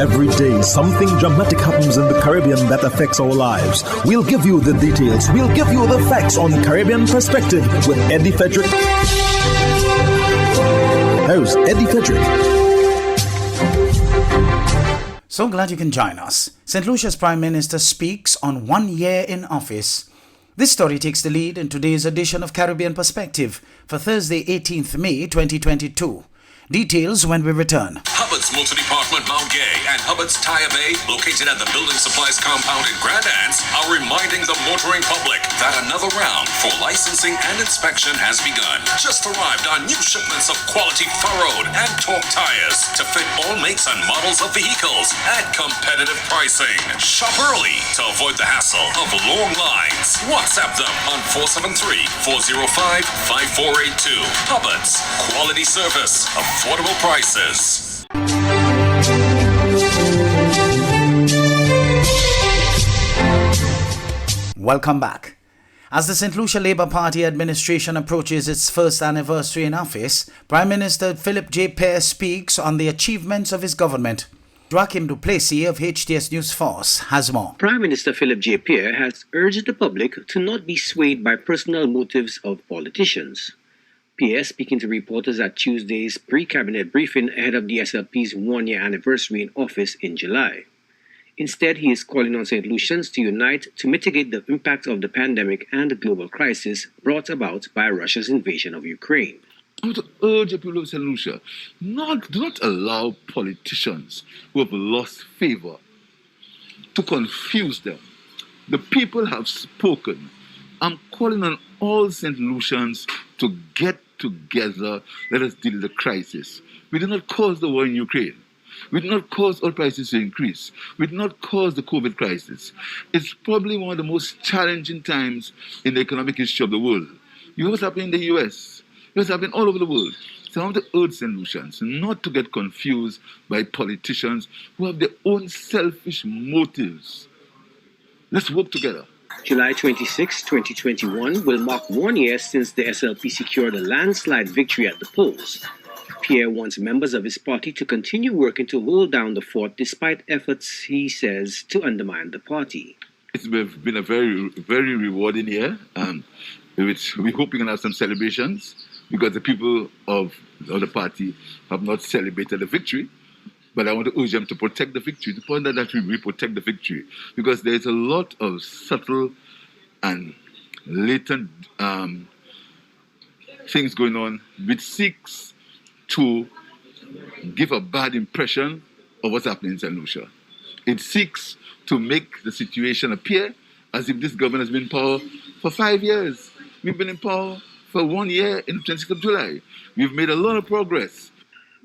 Every day, something dramatic happens in the Caribbean that affects our lives. We'll give you the details. We'll give you the facts on Caribbean Perspective with Eddie Frederick. Host Eddie Frederick. So glad you can join us. St. Lucia's Prime Minister speaks on 1 year in office. This story takes the lead in today's edition of Caribbean Perspective for Thursday, 18th May 2022. Details when we return. Hubbard's Multi-Department Mount Gay and Hubbard's Tire Bay, located at the Building Supplies Compound in Grand Anse, are reminding the motoring public that another round for licensing and inspection has begun. Just arrived on new shipments of quality furrowed and torque tires to fit all makes and models of vehicles at competitive pricing. Shop early to avoid the hassle of long lines. WhatsApp them on 473-405-5482. Hubbard's, quality service, affordable prices. Welcome back. As the St. Lucia Labour Party administration approaches its first anniversary in office, Prime Minister Philip J. Pearce speaks on the achievements of his government. Joachim Duplessis of HTS News Force has more. Prime Minister Philip J. Pearce has urged the public to not be swayed by personal motives of politicians. Pearce, speaking to reporters at Tuesday's pre-cabinet briefing ahead of the SLP's 1-year anniversary in office in July. Instead, he is calling on St. Lucians to unite to mitigate the impact of the pandemic and the global crisis brought about by Russia's invasion of Ukraine. I want to urge the people of St. Lucia do not allow politicians who have lost favor to confuse them. The people have spoken. I'm calling on all St. Lucians to get together. Let us deal with the crisis. We did not cause the war in Ukraine. We did not cause oil prices to increase. We did not cause the COVID crisis. It's probably one of the most challenging times in the economic history of the world. You know what's happening in the US? What's happening all over the world? So I want to urge St. Lucians not to get confused by politicians who have their own selfish motives. Let's work together. July 26, 2021 will mark 1 year since the SLP secured a landslide victory at the polls. Pierre wants members of his party to continue working to hold down the fort despite efforts, he says, to undermine the party. It's been a very, very rewarding year. We're hoping to have some celebrations because the people of the party have not celebrated the victory. But I want to urge them to protect the victory. The point that we protect the victory because there's a lot of subtle and latent things going on which seeks to give a bad impression of what's happening in St. Lucia. It seeks to make the situation appear as if this government has been in power for 5 years. We've been in power for 1 year in the 26th of July. We've made a lot of progress.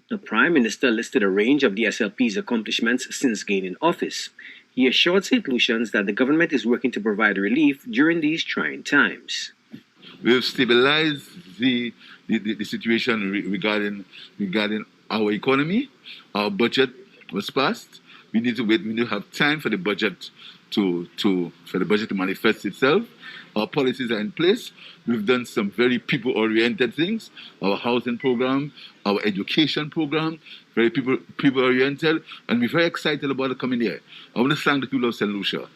The Prime Minister listed a range of the SLP's accomplishments since gaining office. He assured St. Lucians that the government is working to provide relief during these trying times. We've stabilized the situation regarding our economy. Our budget was passed. We need to wait. We need to have time for the budget to manifest itself. Our policies are in place. We've done some very people-oriented things. Our housing program, our education program, very people-oriented, and we're very excited about the coming year. I want to thank the people of St. Lucia.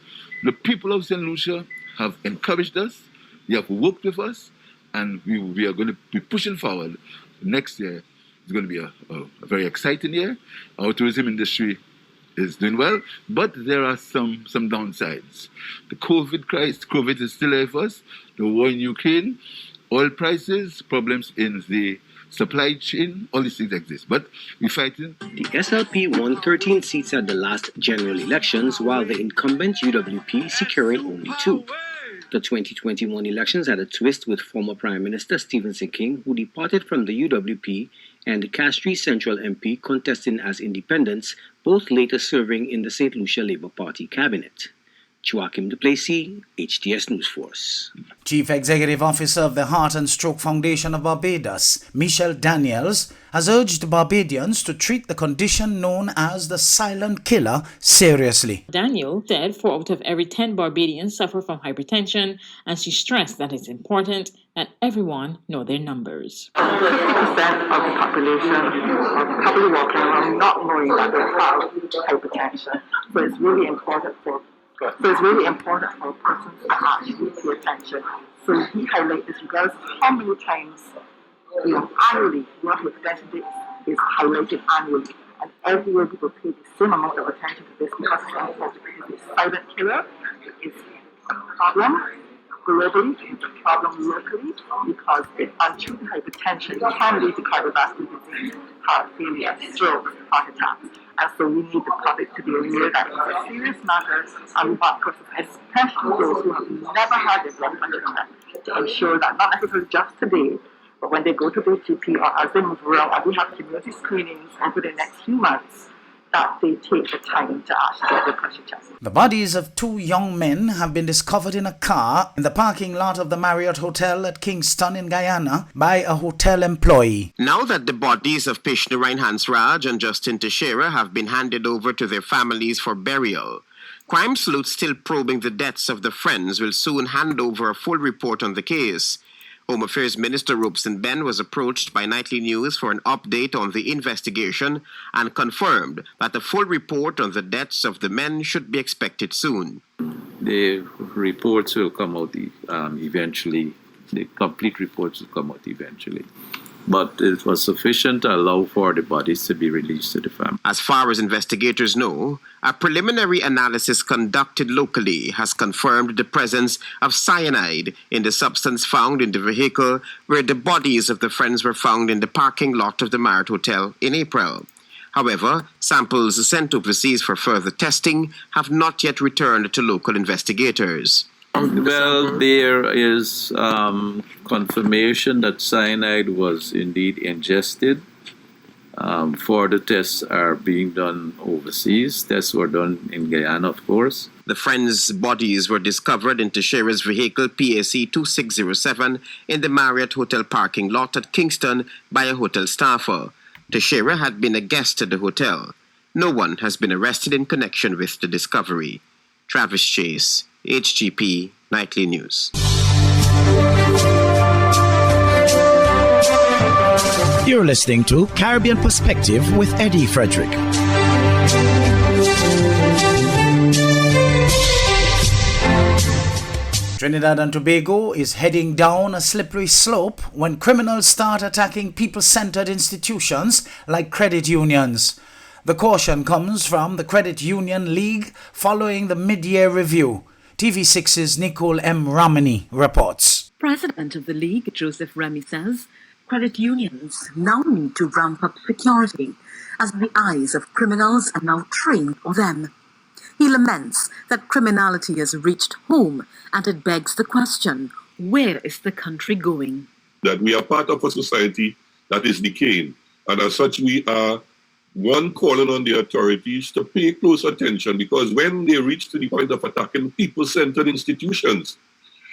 The people of St. Lucia have encouraged us. They have worked with us, and we are going to be pushing forward. Next year is going to be a very exciting year. Our tourism industry is doing well, but there are some downsides. The COVID crisis, COVID is still there for us. The war in Ukraine, oil prices, problems in the supply chain, all these things exist. But we're fighting. The SLP won 13 seats at the last general elections, while the incumbent UWP securing only 2. The 2021 elections had a twist with former Prime Minister Stephenson King, who departed from the UWP, and the Castries Central MP contesting as independents, both later serving in the St. Lucia Labour Party cabinet. Joachim Duplessis, HTS News Force. Chief Executive Officer of the Heart and Stroke Foundation of Barbados, Michelle Daniels, has urged Barbadians to treat the condition known as the silent killer seriously. Daniel said 4 out of every 10 Barbadians suffer from hypertension, and she stressed that it's important and everyone know their numbers. 50% of the population are probably walking around not knowing that they have hypertension. So it's really important for persons to actually pay attention. So we highlight this regardless of how many times annually your hypertension is highlighted annually. And every year people pay the same amount of attention to this because it's important, because it's a silent killer. It's a problem globally, it's a problem locally, because untreated hypertension can lead to cardiovascular disease, heart failure, stroke, heart attacks. And so we need the public to be aware that it's a serious matter, and we want persons, especially those who have never had their blood pressure checked, to ensure that not necessarily just today, but when they go to their GP or as they move around, and we have community screenings over the next few months, that they take the time to actually get their pressure checked. The bodies of 2 young men have been discovered in a car in the parking lot of the Marriott Hotel at Kingston in Guyana by a hotel employee. Now that the bodies of Pishnurine Hansraj and Justin Teixeira have been handed over to their families for burial, crime sleuths still probing the deaths of the friends will soon hand over a full report on the case. Home Affairs Minister Robeson Ben was approached by Nightly News for an update on the investigation and confirmed that the full report on the deaths of the men should be expected soon. The reports will come out eventually. The complete reports will come out eventually. But it was sufficient to allow for the bodies to be released to the family. As far as investigators know, a preliminary analysis conducted locally has confirmed the presence of cyanide in the substance found in the vehicle where the bodies of the friends were found in the parking lot of the Marriott Hotel in April. However, samples sent overseas for further testing have not yet returned to local investigators. Well, there is confirmation that cyanide was indeed ingested. Further tests are being done overseas. Tests were done in Guyana, of course. The friends' bodies were discovered in Teixeira's vehicle PAC 2607 in the Marriott Hotel parking lot at Kingston by a hotel staffer. Teixeira had been a guest at the hotel. No one has been arrested in connection with the discovery. Travis Chase, HGP Nightly News. You're listening to Caribbean Perspective with Eddie Frederick. Trinidad and Tobago is heading down a slippery slope when criminals start attacking people-centered institutions like credit unions. The caution comes from the Credit Union League following the mid-year review. TV6's Nicole M. Ramani reports. President of the League, Joseph Remy, says credit unions now need to ramp up security as the eyes of criminals are now trained on them. He laments that criminality has reached home and it begs the question, where is the country going? That we are part of a society that is decaying, and as such we are calling on the authorities to pay close attention, because when they reach to the point of attacking people-centered institutions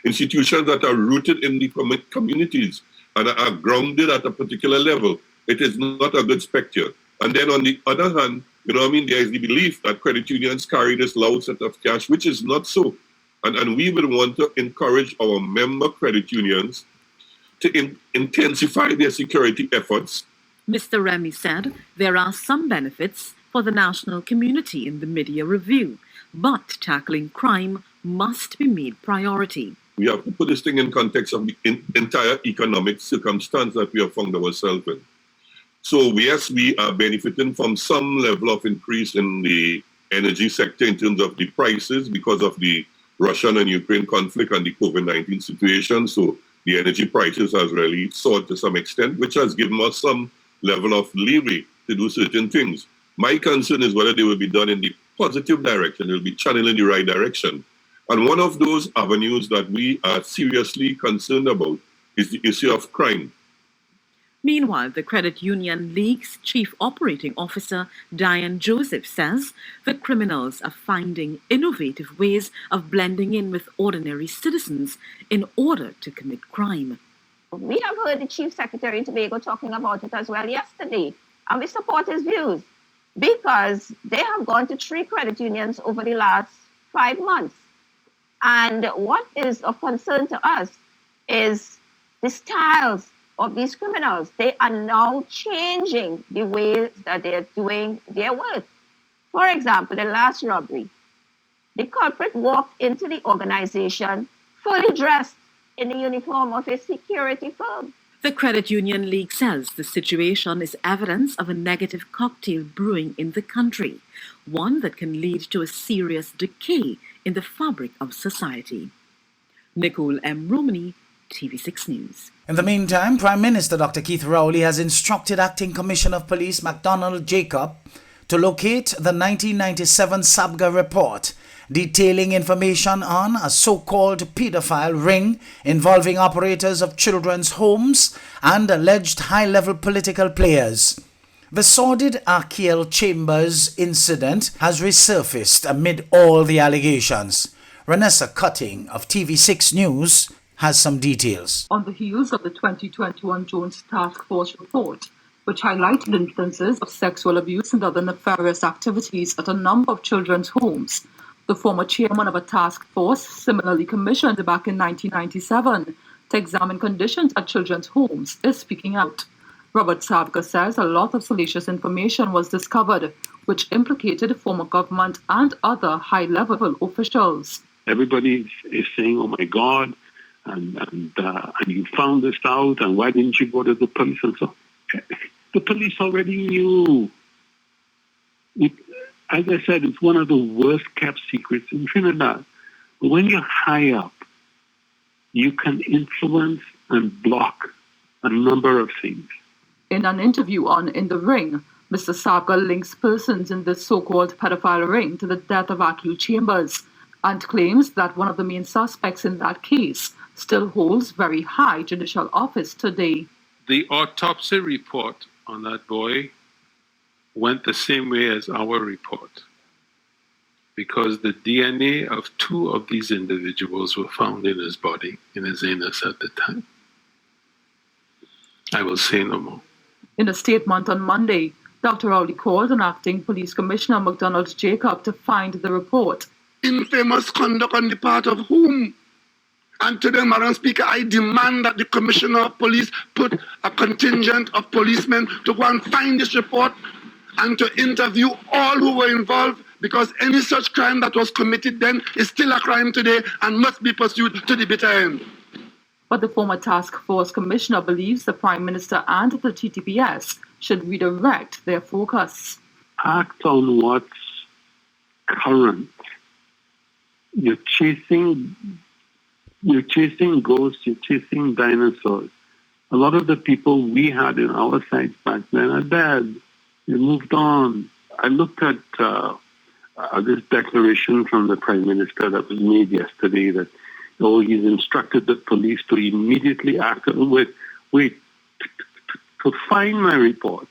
that are rooted in the communities and are grounded at a particular level, it is not a good spectre. And then on the other hand, there is the belief that credit unions carry this loud set of cash, which is not so. And we would want to encourage our member credit unions to intensify their security efforts. Mr. Remy said there are some benefits for the national community in the mid-year review, but tackling crime must be made priority. We have to put this thing in context of the entire economic circumstance that we have found ourselves in. So yes, we are benefiting from some level of increase in the energy sector in terms of the prices because of the Russian and Ukraine conflict and the COVID-19 situation. So the energy prices has really soared to some extent, which has given us some level of leeway to do certain things. My concern is whether they will be done in the positive direction, they will be channeled in the right direction. And one of those avenues that we are seriously concerned about is the issue of crime. Meanwhile, the Credit Union League's Chief Operating Officer, Diane Joseph, says the criminals are finding innovative ways of blending in with ordinary citizens in order to commit crime. We have heard the Chief Secretary of Tobago talking about it as well yesterday, and we support his views because they have gone to 3 credit unions over the last 5 months. And what is of concern to us is the styles of these criminals. They are now changing the way that they're doing their work. For example, the last robbery, the culprit walked into the organization fully dressed in the uniform of a security firm. The Credit Union League says the situation is evidence of a negative cocktail brewing in the country, one that can lead to a serious decay in the fabric of society. Nicole M. Romani, TV6 News. In the meantime, Prime Minister Dr. Keith Rowley has instructed Acting Commissioner of Police MacDonald Jacob to locate the 1997 SABGA report detailing information on a so-called pedophile ring involving operators of children's homes and alleged high-level political players. The sordid Achiel Chambers incident has resurfaced amid all the allegations. Renessa Cutting of TV6 News has some details. On the heels of the 2021 Jones Task Force report, which highlighted instances of sexual abuse and other nefarious activities at a number of children's homes, the former chairman of a task force similarly commissioned back in 1997 to examine conditions at children's homes is speaking out. Robert Sabga says a lot of salacious information was discovered, which implicated former government and other high-level officials. Everybody is saying, "Oh my God, and you found this out, and why didn't you go to the police?" And so, the police already knew. As I said, it's one of the worst-kept secrets in Trinidad. But when you're high up, you can influence and block a number of things. In an interview on In the Ring, Mr. Sabga links persons in this so-called pedophile ring to the death of Achiel Chambers and claims that one of the main suspects in that case still holds very high judicial office today. The autopsy report on that boy went the same way as our report, because the DNA of two of these individuals were found in his body, in his anus at the time. I will say no more. In a statement on Monday, Dr. Rowley called on Acting Police Commissioner MacDonald Jacob to find the report. Infamous conduct on the part of whom? And today, Madam Speaker, I demand that the Commissioner of Police put a contingent of policemen to go and find this report and to interview all who were involved, because any such crime that was committed then is still a crime today and must be pursued to the bitter end. But the former task force commissioner believes the Prime Minister and the TTPS should redirect their focus. Act on what's current. You're chasing ghosts, you're chasing dinosaurs. A lot of the people we had in our sites back then are dead. They moved on. I looked at this declaration from the Prime Minister that was made yesterday that, he's instructed the police to immediately act. To find my report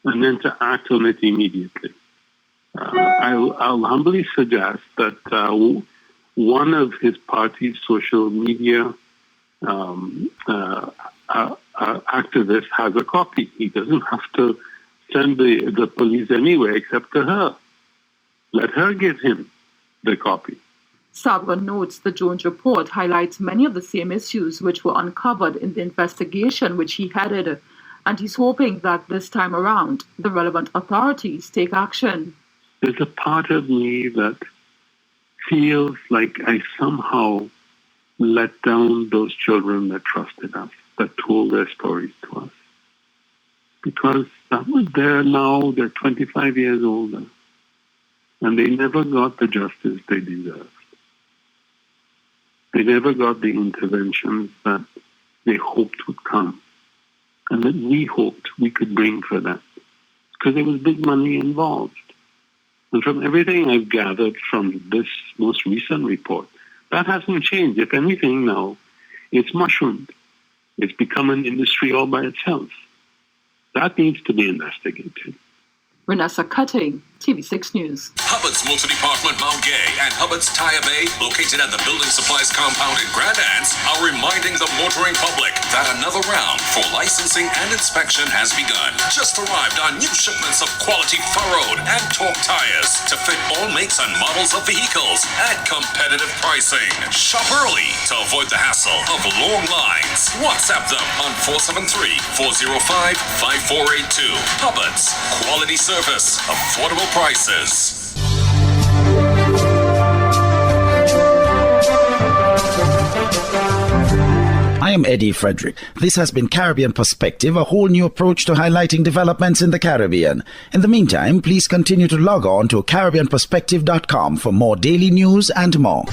and then to act on it immediately. I'll humbly suggest that one of his party's social media activists has a copy. He doesn't have to send the police anywhere except to her. Let her give him the copy. Sabga notes the Jones report highlights many of the same issues which were uncovered in the investigation which he headed, and he's hoping that this time around the relevant authorities take action. There's a part of me that feels like I somehow let down those children that trusted us, that told their stories to us. Because they're now 25 years older, and they never got the justice they deserved. They never got the interventions that they hoped would come, and that we hoped we could bring for them, because there was big money involved. And from everything I've gathered from this most recent report, that hasn't changed. If anything now, it's mushroomed. It's become an industry all by itself. That needs to be investigated. Renessa Cutting, TV6 News. Hubbard's Motor Department Mount Gay and Hubbard's Tire Bay, located at the Building Supplies compound in Grand Anse, are reminding the motoring public that another round for licensing and inspection has begun. Just arrived on new shipments of quality furrowed and torque tires to fit all makes and models of vehicles at competitive pricing. Shop early to avoid the hassle of long lines. WhatsApp them on 473-405-5482. Hubbard's, quality service, affordable prices. I am Eddie Frederick. This has been Caribbean Perspective, a whole new approach to highlighting developments in the Caribbean. In the meantime, please continue to log on to CaribbeanPerspective.com for more daily news and more.